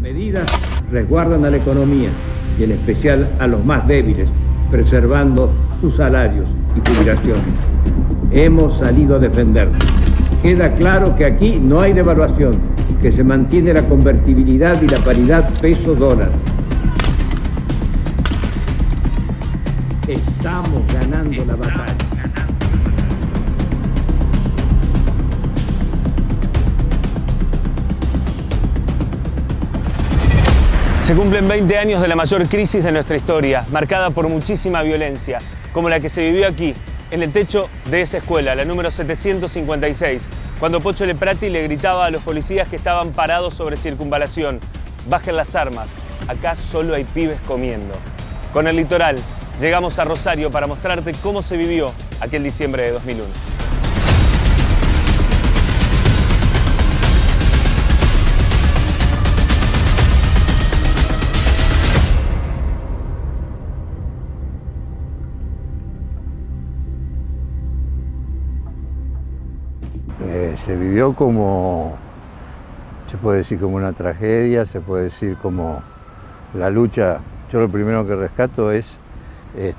Medidas resguardan a la economía y en especial a los más débiles, preservando sus salarios y jubilaciones. Hemos salido a defendernos. Queda claro que aquí no hay devaluación, que se mantiene la convertibilidad y la paridad peso-dólar. Estamos ganando la batalla. Se cumplen 20 años de la mayor crisis de nuestra historia, marcada por muchísima violencia, como la que se vivió aquí, en el techo de esa escuela, la número 756, cuando Pocho Leprati le gritaba a los policías que estaban parados sobre Circunvalación: bajen las armas, acá solo hay pibes comiendo. Con El Litoral, llegamos a Rosario para mostrarte cómo se vivió aquel diciembre de 2001. Se vivió como, se puede decir como una tragedia, se puede decir como la lucha. Yo lo primero que rescato es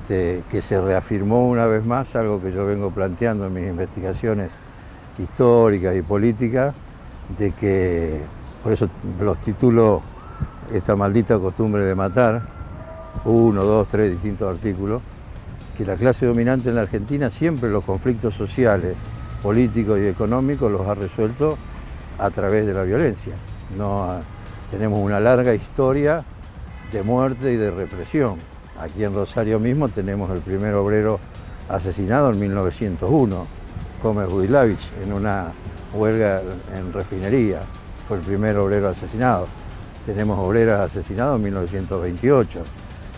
que se reafirmó una vez más algo que yo vengo planteando en mis investigaciones históricas y políticas, de que, por eso los titulo esta maldita costumbre de matar, 1, 2, 3 distintos artículos, que la clase dominante en la Argentina siempre los conflictos sociales, políticos y económicos los ha resuelto a través de la violencia. Tenemos una larga historia de muerte y de represión. Aquí en Rosario mismo tenemos el primer obrero asesinado en 1901, Gómez Budillavich, en una huelga en refinería. Fue el primer obrero asesinado. Tenemos obreras asesinadas en 1928.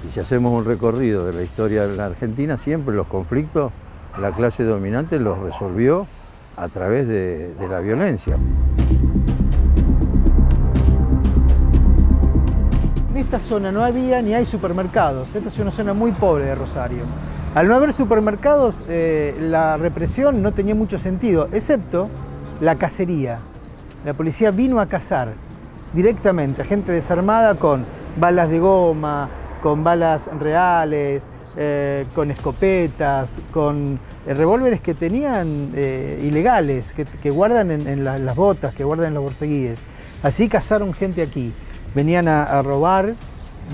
Y si hacemos un recorrido de la historia de la Argentina, siempre los conflictos la clase dominante los resolvió a través de la violencia. En esta zona no había ni hay supermercados. Esta es una zona muy pobre de Rosario. Al no haber supermercados, la represión no tenía mucho sentido, excepto la cacería. La policía vino a cazar directamente a gente desarmada con balas de goma, con balas reales, con escopetas, con revólveres que tenían ilegales, que guardan en las botas, que guardan en los borceguíes. Así cazaron gente aquí. Venían a robar,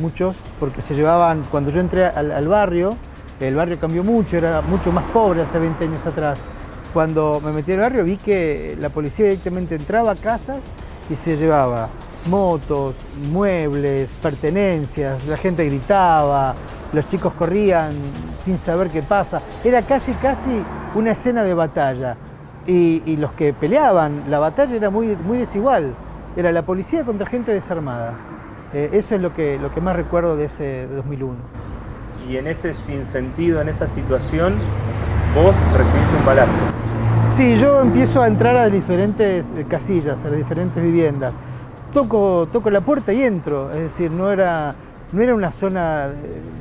muchos, porque se llevaban. Cuando yo entré al barrio, el barrio cambió mucho, era mucho más pobre hace 20 años atrás. Cuando me metí al barrio vi que la policía directamente entraba a casas y se llevaba motos, muebles, pertenencias, la gente gritaba, los chicos corrían sin saber qué pasa. Era casi una escena de batalla. Y los que peleaban, la batalla era muy desigual. Era la policía contra gente desarmada. Eso es lo que más recuerdo de ese 2001. Y en ese sinsentido, en esa situación, vos recibís un balazo. Sí, yo empiezo a entrar a diferentes casillas, a las diferentes viviendas. Toco la puerta y entro, es decir, no era una zona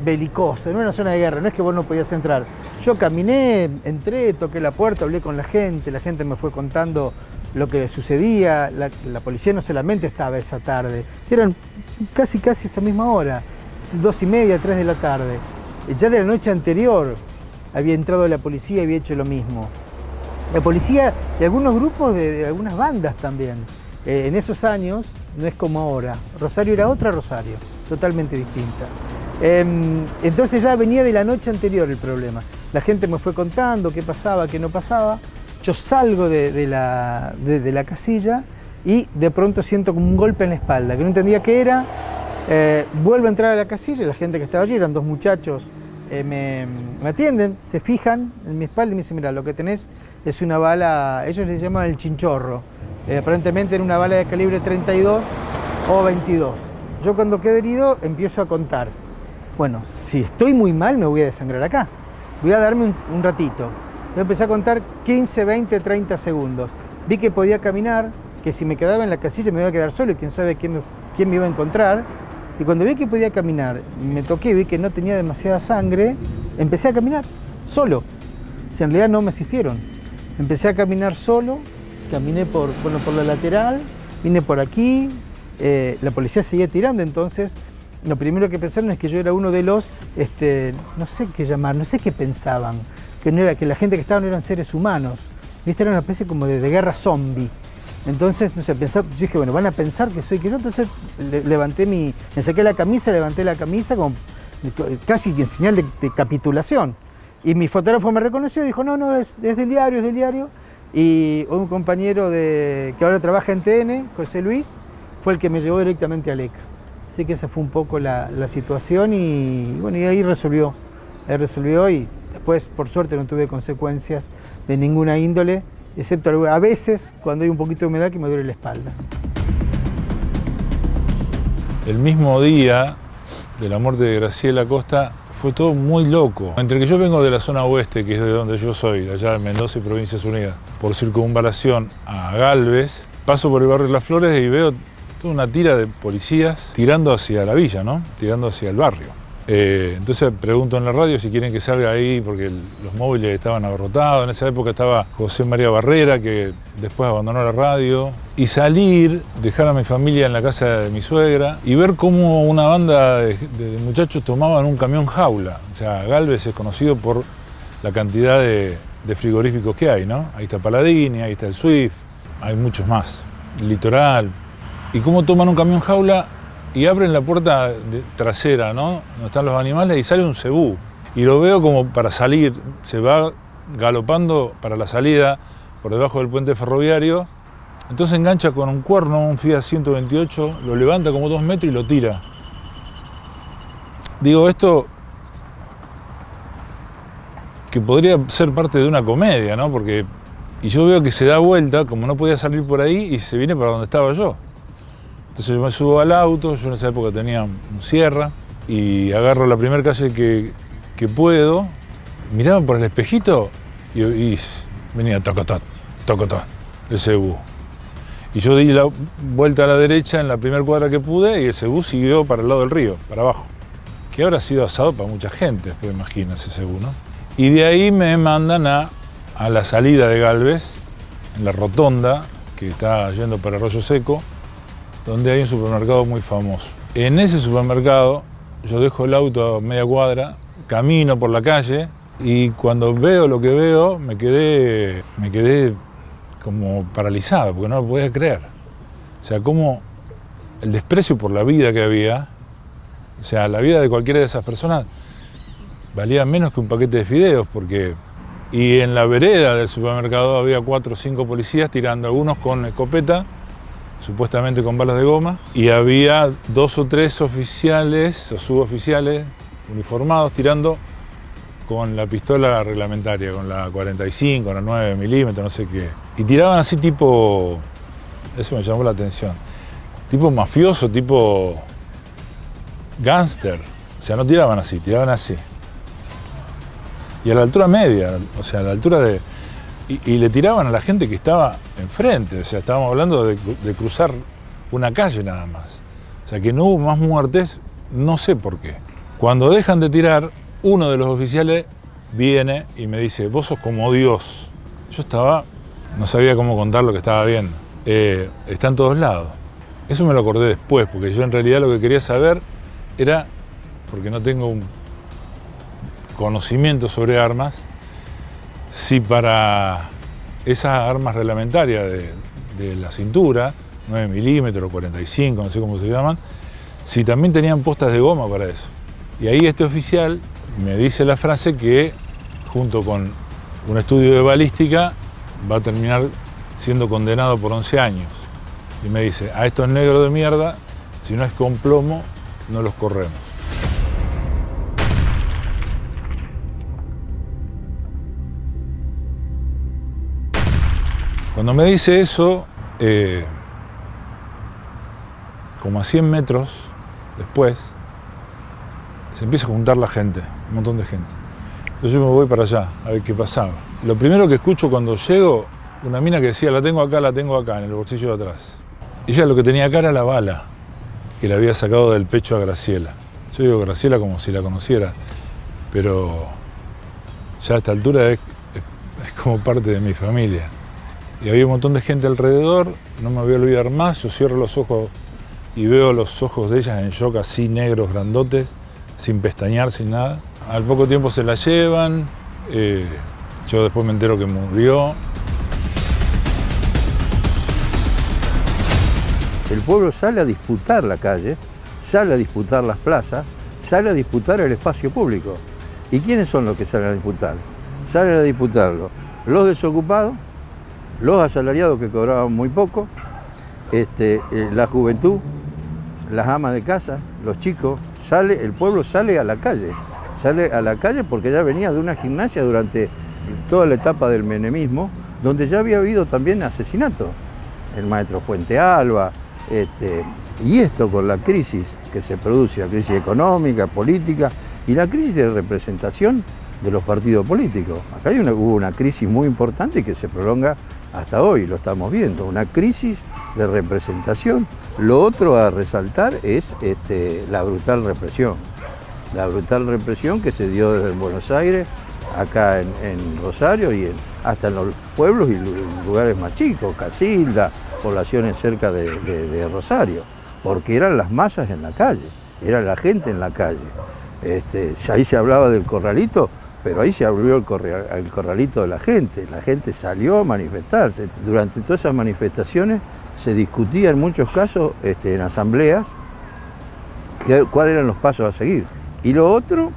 belicosa, no era una zona de guerra, no es que vos no podías entrar. Yo caminé, entré, toqué la puerta, hablé con la gente me fue contando lo que sucedía. La policía no solamente estaba esa tarde, eran casi esta misma hora, 2:30, 3 de la tarde. Ya de la noche anterior había entrado la policía y había hecho lo mismo. La policía y algunos grupos de algunas bandas también. En esos años no es como ahora. Rosario era otra Rosario, totalmente distinta. Entonces ya venía de la noche anterior el problema. La gente me fue contando qué pasaba, qué no pasaba. Yo salgo de la casilla y de pronto siento como un golpe en la espalda, que no entendía qué era. Vuelvo a entrar a la casilla y la gente que estaba allí, eran dos muchachos, me atienden, se fijan en mi espalda y me dicen: mira, lo que tenés es una bala, ellos le llaman el chinchorro. Aparentemente era una bala de calibre 32 o 22. Yo cuando quedo herido empiezo a contar. Bueno, si estoy muy mal me voy a desangrar acá. Voy a darme un ratito. Voy a empezar a contar 15, 20, 30 segundos. Vi que podía caminar, que si me quedaba en la casilla me iba a quedar solo y quién sabe quién me iba a encontrar. Y cuando vi que podía caminar, me toqué, vi que no tenía demasiada sangre, empecé a caminar solo. Si en realidad no me asistieron. Empecé a caminar solo, caminé por la lateral, vine por aquí, la policía seguía tirando, entonces lo primero que pensaron es que yo era uno de los, no sé qué llamar, no sé qué pensaban, que, no era, que la gente que estaba no eran seres humanos, ¿viste? Era una especie como de guerra zombie. Entonces, no sé, yo dije, bueno, van a pensar que soy que yo, entonces me saqué la camisa, levanté la camisa como casi en señal de capitulación. Y mi fotógrafo me reconoció y dijo, no, es del diario. Y un compañero que ahora trabaja en TN, José Luis, fue el que me llevó directamente a ECA. Así que esa fue un poco la situación y bueno, y ahí resolvió y después, por suerte, no tuve consecuencias de ninguna índole, excepto a veces cuando hay un poquito de humedad que me duele la espalda. El mismo día de la muerte de Graciela Costa fue todo muy loco. Entre que yo vengo de la zona oeste, que es de donde yo soy, de allá de Mendoza y Provincias Unidas, por circunvalación a Galvez, paso por el barrio Las Flores y veo toda una tira de policías tirando hacia la villa, ¿no? Tirando hacia el barrio. Entonces pregunto en la radio si quieren que salga ahí porque los móviles estaban abarrotados. En esa época estaba José María Barrera, que después abandonó la radio. Y salir, dejar a mi familia en la casa de mi suegra y ver cómo una banda de muchachos tomaban un camión jaula. O sea, Galvez es conocido por la cantidad de frigoríficos que hay, ¿no? Ahí está Paladini, ahí está el Swift, hay muchos más. El Litoral. Y cómo toman un camión jaula y abren la puerta trasera, ¿no? Donde están los animales y sale un cebú. Y lo veo como para salir, se va galopando para la salida por debajo del puente ferroviario. Entonces engancha con un cuerno, un Fiat 128, lo levanta como 2 metros y lo tira. Digo, esto que podría ser parte de una comedia, ¿no? Y yo veo que se da vuelta, como no podía salir por ahí, y se viene para donde estaba yo. Entonces yo me subo al auto, yo en esa época tenía un Sierra, y agarro la primera calle que puedo, miraba por el espejito y venía tocotó, el cebú. Y yo di la vuelta a la derecha en la primera cuadra que pude y el cebú siguió para el lado del río, para abajo. Que habrá sido asado para mucha gente, pues imagínense ese cebú, ¿no? Y de ahí me mandan a la salida de Galvez, en la rotonda, que está yendo para Arroyo Seco, donde hay un supermercado muy famoso. En ese supermercado yo dejo el auto a media cuadra, camino por la calle y cuando veo lo que veo me quedé como paralizado porque no lo podía creer. O sea, como el desprecio por la vida que había, o sea, la vida de cualquiera de esas personas valía menos que un paquete de fideos y en la vereda del supermercado había 4 o 5 policías tirando, algunos con escopeta, supuestamente con balas de goma, y había 2 o 3 oficiales o suboficiales uniformados tirando con la pistola reglamentaria, con la 45, con la 9 milímetros, no sé qué. Y tiraban así tipo, eso me llamó la atención, tipo mafioso, tipo gángster. O sea, no tiraban así, tiraban así. Y a la altura media, o sea, a la altura de... Y le tiraban a la gente que estaba enfrente, o sea, estábamos hablando de cruzar una calle nada más. O sea, que no hubo más muertes, no sé por qué. Cuando dejan de tirar, uno de los oficiales viene y me dice, vos sos como Dios. Yo no sabía cómo contar lo que estaba viendo. Está en todos lados. Eso me lo acordé después, porque yo en realidad lo que quería saber era, porque no tengo un conocimiento sobre armas, si para esas armas reglamentarias de la cintura, 9 milímetros, 45, no sé cómo se llaman, si también tenían postas de goma para eso. Y ahí este oficial me dice la frase que, junto con un estudio de balística, va a terminar siendo condenado por 11 años. Y me dice, a estos negros de mierda, si no es con plomo, no los corremos. Cuando me dice eso, como a 100 metros después, se empieza a juntar la gente, un montón de gente. Entonces yo me voy para allá, a ver qué pasaba. Lo primero que escucho cuando llego, una mina que decía, la tengo acá, en el bolsillo de atrás. Ella lo que tenía acá era la bala, que le había sacado del pecho a Graciela. Yo digo Graciela como si la conociera, pero ya a esta altura es como parte de mi familia. Y había un montón de gente alrededor, no me voy a olvidar más, yo cierro los ojos y veo los ojos de ellas en shock, así negros, grandotes, sin pestañear, sin nada. Al poco tiempo se la llevan, yo después me entero que murió. El pueblo sale a disputar la calle, sale a disputar las plazas, sale a disputar el espacio público. ¿Y quiénes son los que salen a disputar? Salen a disputarlo los desocupados, los asalariados que cobraban muy poco, la juventud, las amas de casa, los chicos. El pueblo sale a la calle porque ya venía de una gimnasia durante toda la etapa del menemismo, donde ya había habido también asesinato. El maestro Fuente Alba, y esto con la crisis que se produce, la crisis económica, política y la crisis de representación de los partidos políticos. Acá hubo una crisis muy importante que se prolonga hasta hoy, lo estamos viendo, una crisis de representación. Lo otro a resaltar es la brutal represión que se dio desde Buenos Aires, acá en Rosario y hasta en los pueblos y lugares más chicos, Casilda, poblaciones cerca de Rosario, porque eran las masas en la calle, era la gente en la calle. Ahí se hablaba del corralito, pero ahí se abrió el corralito de la gente salió a manifestarse. Durante todas esas manifestaciones se discutía en muchos casos en asambleas cuáles eran los pasos a seguir. Y lo otro,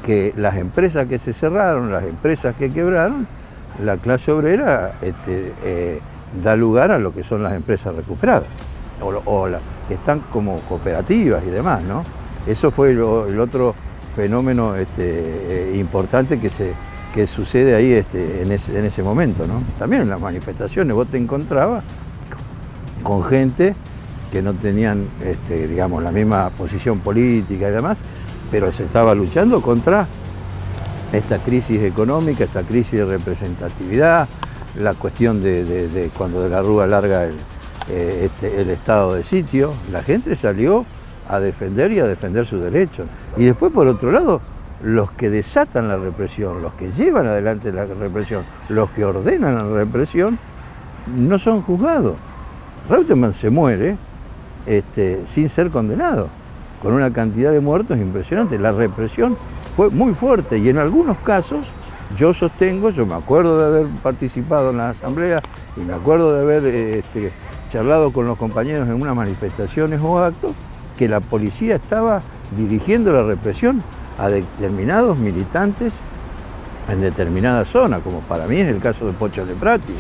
que las empresas que se cerraron, las empresas que quebraron, la clase obrera da lugar a lo que son las empresas recuperadas, o que están como cooperativas y demás, ¿no? Eso fue el otro fenómeno importante que sucede ahí en ese momento, ¿no? También en las manifestaciones vos te encontrabas con gente que no tenían, digamos, la misma posición política y demás, pero se estaba luchando contra esta crisis económica, esta crisis de representatividad, la cuestión de cuando de la Rúa larga el estado de sitio. La gente salió a defender sus derechos. Y después, por otro lado, los que desatan la represión, los que llevan adelante la represión, los que ordenan la represión, no son juzgados. Reutemann se muere sin ser condenado, con una cantidad de muertos impresionante. La represión fue muy fuerte y en algunos casos, yo me acuerdo de haber participado en la asamblea y me acuerdo de haber charlado con los compañeros en unas manifestaciones o actos, que la policía estaba dirigiendo la represión a determinados militantes en determinada zona, como para mí es el caso de Pocho Leprati.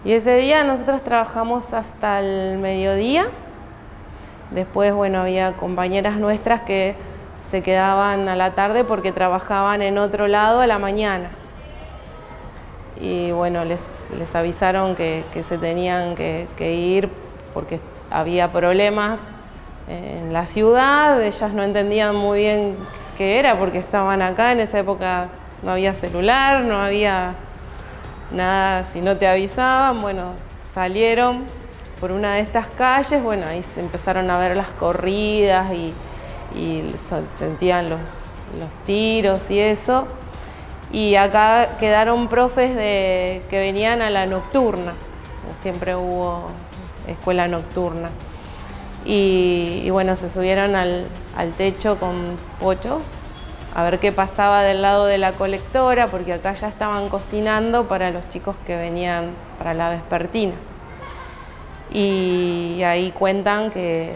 Y ese día nosotros trabajamos hasta el mediodía. Después, bueno, había compañeras nuestras que se quedaban a la tarde porque trabajaban en otro lado a la mañana. Y bueno, les avisaron que se tenían que ir porque había problemas en la ciudad. Ellas no entendían muy bien qué era porque estaban acá. En esa época no había celular, no había nada, si no te avisaban. Bueno, salieron por una de estas calles, bueno, ahí se empezaron a ver las corridas y sentían los tiros y eso. Y acá quedaron profes que venían a la nocturna, siempre hubo escuela nocturna. Y bueno, se subieron al techo con Pocho a ver qué pasaba del lado de la colectora, porque acá ya estaban cocinando para los chicos que venían para la vespertina. Y ahí cuentan que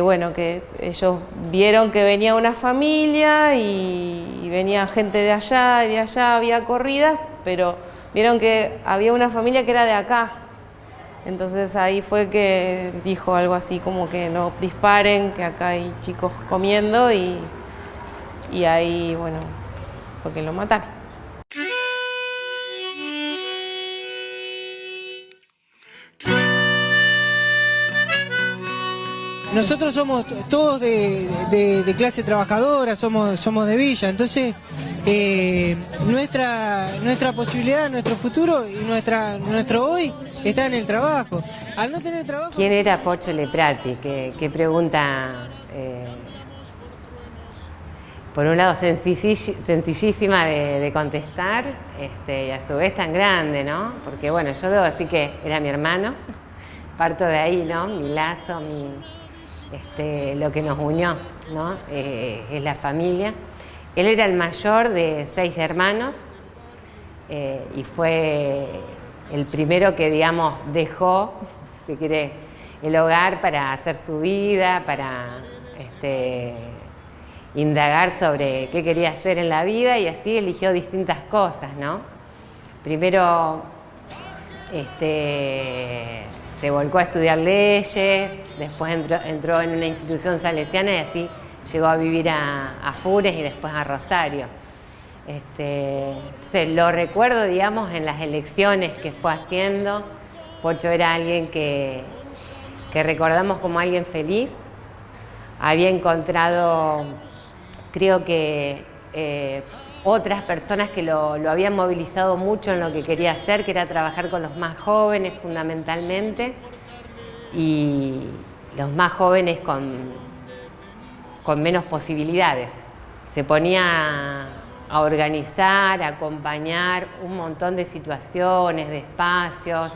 bueno, que ellos vieron que venía una familia y venía gente de allá y de allá, había corridas, pero vieron que había una familia que era de acá. Entonces ahí fue que dijo algo así como que no disparen, que acá hay chicos comiendo y ahí, bueno, fue que lo mataron. Nosotros somos todos de clase trabajadora, somos de villa, entonces nuestra posibilidad, nuestro futuro y nuestro hoy está en el trabajo. Al no tener trabajo... ¿Quién era Pocho Leprati? ¿Qué pregunta por un lado sencillísima de contestar, y a su vez tan grande, ¿no? Porque bueno, yo debo decir que era mi hermano, parto de ahí, ¿no? Mi lazo, lo que nos unió, ¿no? Es la familia. Él era el mayor de 6 hermanos y fue el primero que, digamos, dejó, si quiere, el hogar para hacer su vida, para indagar sobre qué quería hacer en la vida, y así eligió distintas cosas, ¿no? Primero se volcó a estudiar leyes, después entró en una institución salesiana y así llegó a vivir a Fures y después a Rosario. Lo recuerdo, digamos, en las elecciones que fue haciendo. Pocho era alguien que recordamos como alguien feliz. Había encontrado, creo que, otras personas que lo habían movilizado mucho en lo que quería hacer, que era trabajar con los más jóvenes fundamentalmente, y los más jóvenes con menos posibilidades. Se ponía a organizar, a acompañar un montón de situaciones, de espacios,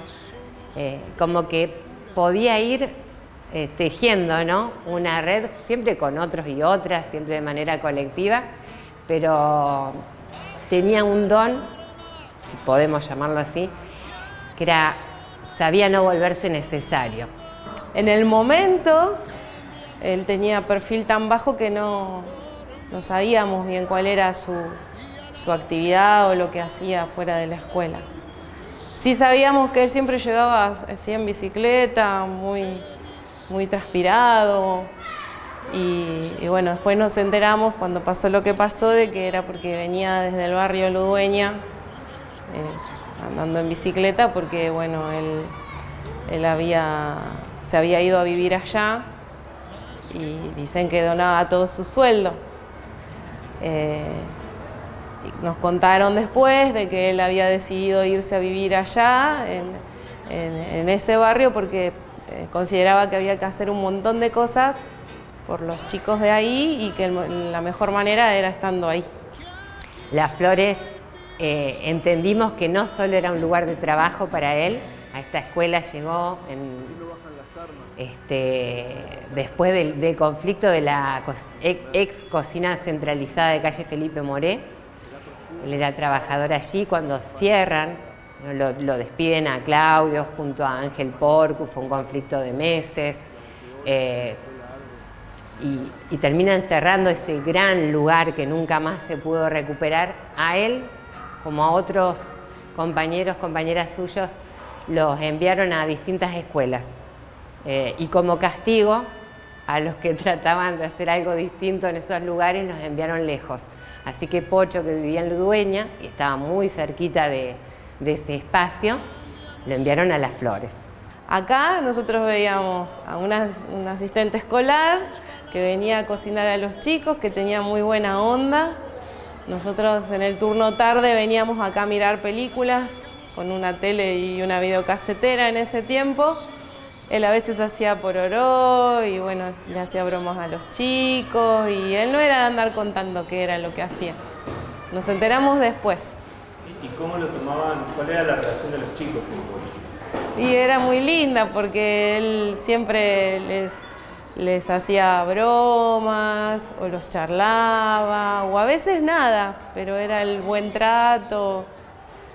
como que podía ir tejiendo, ¿no? Una red, siempre con otros y otras, siempre de manera colectiva, pero tenía un don, si podemos llamarlo así, que era, sabía no volverse necesario. En el momento, él tenía perfil tan bajo que no sabíamos bien cuál era su actividad o lo que hacía fuera de la escuela. Sí sabíamos que él siempre llegaba así en bicicleta, muy transpirado, y bueno, después nos enteramos cuando pasó lo que pasó de que era porque venía desde el barrio Ludueña andando en bicicleta, porque bueno, él se había ido a vivir allá y dicen que donaba todo su sueldo. Nos contaron después de que él había decidido irse a vivir allá, en ese barrio, porque consideraba que había que hacer un montón de cosas por los chicos de ahí y que la mejor manera era estando ahí. Las Flores, entendimos que no solo era un lugar de trabajo para él. A esta escuela llegó después del conflicto de la ex cocina centralizada de calle Felipe Moré. Él era trabajador allí. Cuando cierran, lo despiden a Claudio junto a Ángel Porcu, fue un conflicto de meses, y terminan cerrando ese gran lugar que nunca más se pudo recuperar. A él, como a otros compañeras suyos, los enviaron a distintas escuelas, y como castigo a los que trataban de hacer algo distinto en esos lugares los enviaron lejos. Así que Pocho, que vivía en Ludueña y estaba muy cerquita de ese espacio, lo enviaron a Las Flores. Acá nosotros veíamos a un asistente escolar que venía a cocinar a los chicos, que tenía muy buena onda. Nosotros en el turno tarde veníamos acá a mirar películas con una tele y una videocasetera en ese tiempo. Él a veces hacía pororó y bueno, le hacía bromas a los chicos, y él no era de andar contando qué era lo que hacía. Nos enteramos después. ¿Y cómo lo tomaban? ¿Cuál era la relación de los chicos con Pocho? Y era muy linda porque él siempre les hacía bromas o los charlaba, o a veces nada, pero era el buen trato.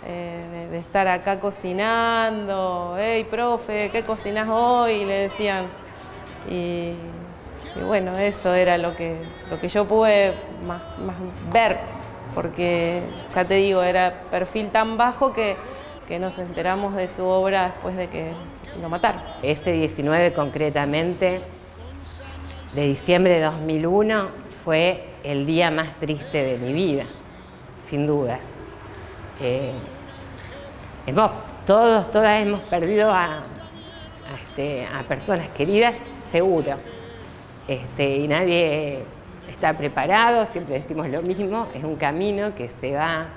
De estar acá cocinando. Hey, profe, ¿qué cocinás hoy? Y le decían. Y bueno, eso era lo que yo pude más ver, porque ya te digo, era perfil tan bajo que nos enteramos de su obra después de que lo mataron. Ese 19 concretamente, de diciembre de 2001, fue el día más triste de mi vida, sin duda. Todas hemos perdido a personas queridas, seguro. Y nadie está preparado, siempre decimos lo mismo, es un camino que se va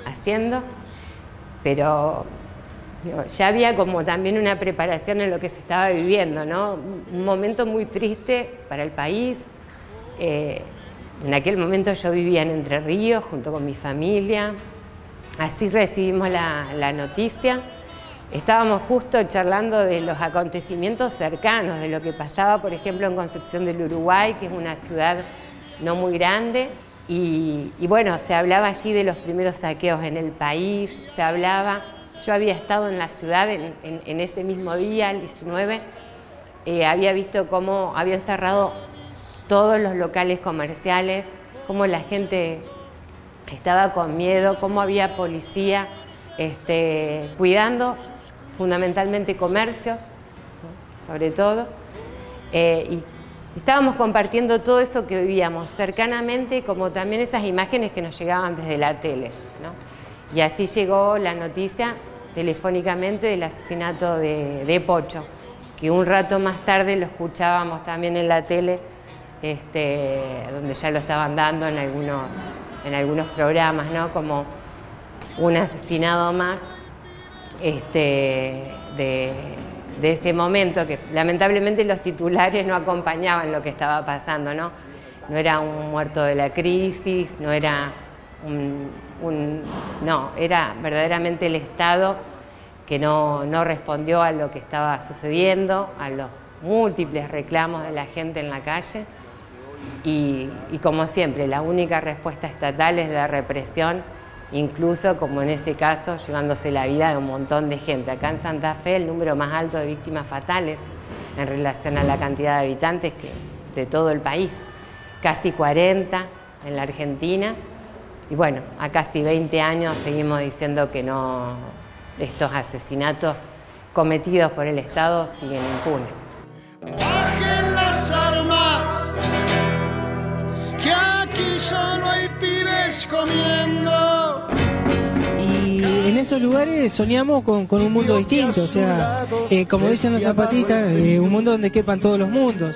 haciendo, pero ya había como también una preparación en lo que se estaba viviendo, ¿no? Un momento muy triste para el país, En aquel momento yo vivía en Entre Ríos junto con mi familia. Así recibimos la noticia. Estábamos justo charlando de los acontecimientos cercanos, de lo que pasaba, por ejemplo, en Concepción del Uruguay, que es una ciudad no muy grande. Y bueno, se hablaba allí de los primeros saqueos en el país, se hablaba. Yo había estado en la ciudad en ese mismo día, el 19, había visto cómo habían cerrado todos los locales comerciales, cómo la gente estaba con miedo, cómo había policía cuidando fundamentalmente comercios, ¿no? Sobre todo. Y estábamos compartiendo todo eso que vivíamos cercanamente, como también esas imágenes que nos llegaban desde la tele, ¿no? Y así llegó la noticia telefónicamente del asesinato de Pocho, que un rato más tarde lo escuchábamos también en la tele, donde ya lo estaban dando en algunos programas, ¿no? Como un asesinado más de ese momento, que lamentablemente los titulares no acompañaban lo que estaba pasando, ¿no? No era un muerto de la crisis, no era no, era verdaderamente el Estado que no respondió a lo que estaba sucediendo, a los múltiples reclamos de la gente en la calle. Y como siempre, la única respuesta estatal es la represión, incluso como en ese caso, llevándose la vida de un montón de gente. Acá en Santa Fe el número más alto de víctimas fatales en relación a la cantidad de habitantes de todo el país, casi 40 en la Argentina. Y bueno, a casi 20 años seguimos diciendo que no, estos asesinatos cometidos por el Estado siguen impunes. Bajen las armas, que aquí solo hay pibes comiendo. Y en esos lugares soñamos con un mundo distinto, o sea, como dicen los zapatistas, un mundo donde quepan todos los mundos.